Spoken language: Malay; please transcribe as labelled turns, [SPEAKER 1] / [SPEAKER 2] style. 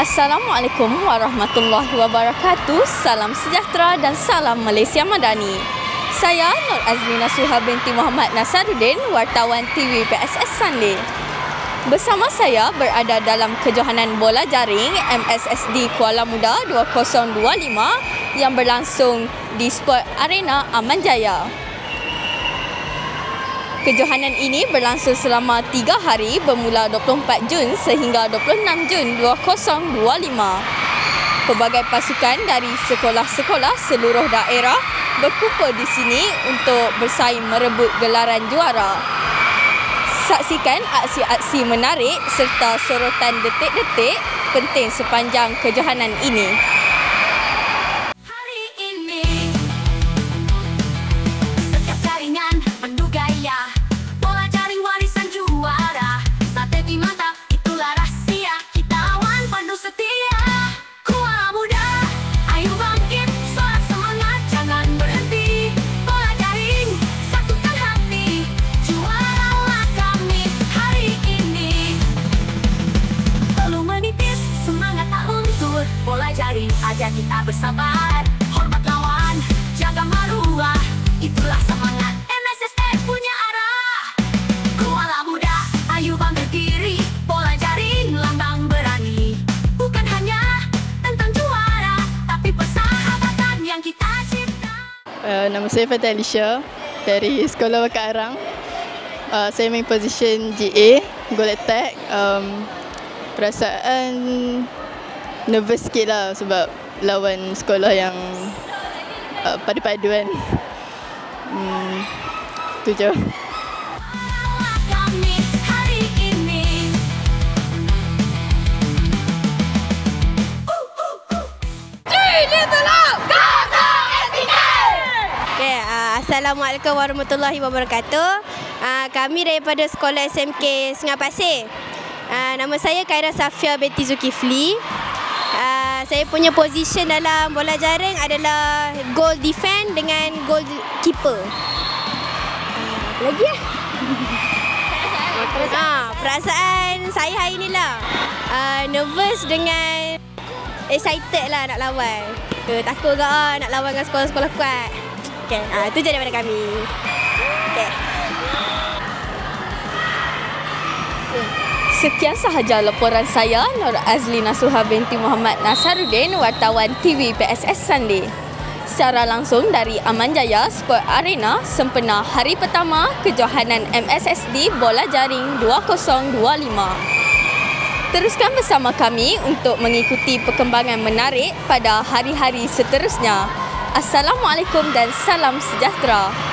[SPEAKER 1] Assalamualaikum warahmatullahi wabarakatuh. Salam sejahtera dan salam Malaysia Madani. Saya Nur Azlina Suha binti Muhammad Nasaruddin, wartawan TV PSS Sunday. Bersama saya berada dalam kejohanan bola jaring MSSD Kuala Muda 2025 yang berlangsung di Sport Arena Aman Jaya. Kejohanan ini berlangsung selama 3 hari bermula 24 Jun sehingga 26 Jun 2025. Pelbagai pasukan dari sekolah-sekolah seluruh daerah berkumpul di sini untuk bersaing merebut gelaran juara. Saksikan aksi-aksi menarik serta sorotan detik-detik penting sepanjang kejohanan ini.
[SPEAKER 2] Ajar kita bersabar, hormat lawan, jaga maruah. Itulah semangat MSSD punya arah. Kuala Muda, ayo bangkit diri. Bola jaring, lambang berani. Bukan hanya tentang juara, tapi persahabatan yang kita cipta.
[SPEAKER 3] Nama saya Fatah Alisha dari Sekolah Waka Arang. Saya main position GA, goal attack. Perasaan nervous sikit lah sebab lawan sekolah yang padu-padu kan. Itu je.
[SPEAKER 4] Assalamualaikum warahmatullahi wabarakatuh. Kami daripada Sekolah SMK Sungai Pasir. Nama saya Khaira Safia binti Zulkifli. Saya punya position dalam bola jaring adalah goal defend dengan goal keeper. Apa lagi ya? Perasaan saya hari ni lah nervous dengan excited lah nak lawan. Takut ke nak lawan dengan sekolah-sekolah kuat. Okay, itu je daripada kami. Okay.
[SPEAKER 1] Sekian sahaja laporan saya, Nur Azlina Suha binti Muhammad Nasaruddin, wartawan TV PSS Sunday. Secara langsung dari Aman Jaya Sport Arena sempena hari pertama kejohanan MSSD Bola Jaring 2025. Teruskan bersama kami untuk mengikuti perkembangan menarik pada hari-hari seterusnya. Assalamualaikum dan salam sejahtera.